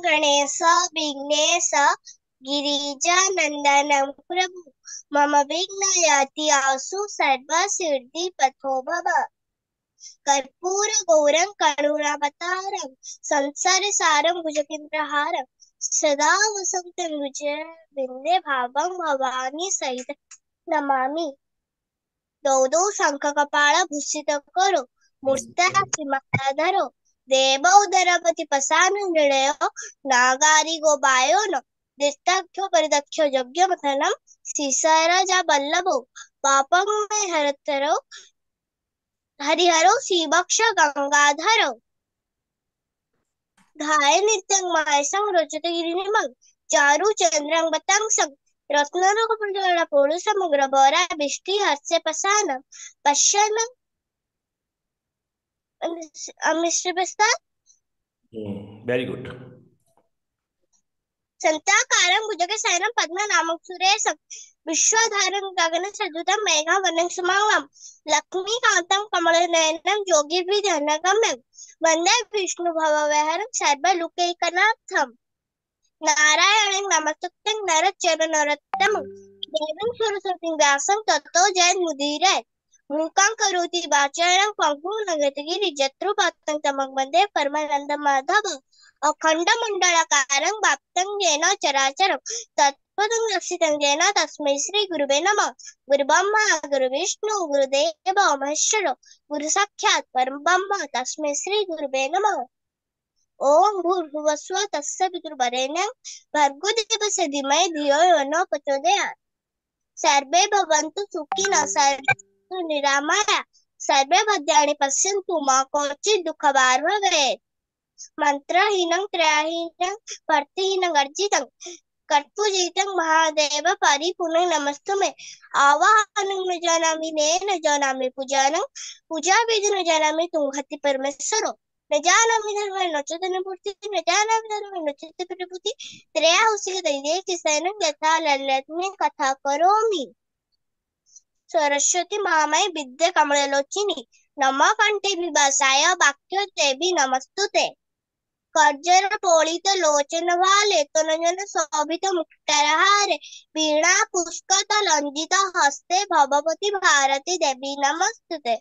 गणेश विघ्नेश गिरिजानन्दनं प्रभु मम विघ्नयाति आसु सर्वसिद्धिपथो भव। कर्पूरगौरं करुणावतारं संसारसारं भुजगेन्द्रहारं सदा वसन्तं विजयवृन्दे भावं भवानी सहितं नमामि। दौ शङ्खकपालभूषितकरो मूर्तया श्रीमहाधरो देवोदरपति प्रसादनिलयो नागारिगोपायो न दिष्टाख्यो परिदक्षो यज्ञमथनं श्रीशैलजावल्लभो पापं मे हरतरो हरिहरो श्रीभक्ष गंगाधरो धाय नित्यं महेशं रोचते गिरिनिमं चारु चंद्रं बतांसं रत्नरुकपुंजवरा पोळु समग्र बरा बिष्टि हस्य पसानं पश्यन् मिश्र प्रसाद वेरी गुड। संताकारं भुजगशयनं पद्मनाभं सुरेशं विश्वधारं गगनसदृशं मेघवर्णं शुभांगं लक्ष्मीकान्तं कमलनयनं योगिभिर्ध्यानगम्यं वन्दे विष्णुभवभयहरं सर्वलोकैकनाथम्। नारायणं नमस्तुभ्यं नरं नरोत्तमं देवीं सरस्वतीं व्यासं ततो जयमुदीरये मूकं करोति वाचालं पङ्गुं लङ्घयति जत्रुपातं तमं वन्दे परमानन्दं माधवम्। अखण्डमण्डलाकारं व्याप्तं येन चराचरं तत्पदं दर्शितं येन तस्मै श्रीगुरुवे नमः। गुरुब्रह्मा गुरुविष्णु गुरुदेवो महेश्वरो गुरुसाक्षात् परब्रह्म तस्मै श्रीगुरुवे नमः। ओम भूर्भुवस्सुवः तस्य पितृवरेण्यं भर्गो देवस्य धीमहि धियो यो नः प्रचोदयात्। सर्वे भवन्तु सुखिनः सर्वे सन्तु निरामयाः सर्वे भद्राणि पश्यन्तु मा कश्चित् दुःखभाग् भवेत्। मंत्रहीनं त्रयहीनं भक्तिहीनं वर्जितं कट्पुजितं महादेव परिपूर्णं नमस्तुमे। आवाहनं न जानामि न जानामि पूजनं पूजा विधि न जानामि तुंघति परमेश्वरो न जानामि धर्म न च धनपूर्ति न जानामि धर्म न च प्रभूति त्रयाहुषिक दैदेकी सैनं यथा ललितमे कथा करोमि। सरस्वती महामाई विद्या कमललोचिनी नमः कंठे विभासाय वाक्य देवी नमस्तुते। कर्जर पोलित लोचन वाले तनजन शोभित मुक्तारहारे वीणा पुष्कत लंजित हस्ते भगवती भारती देवी नमस्तुते।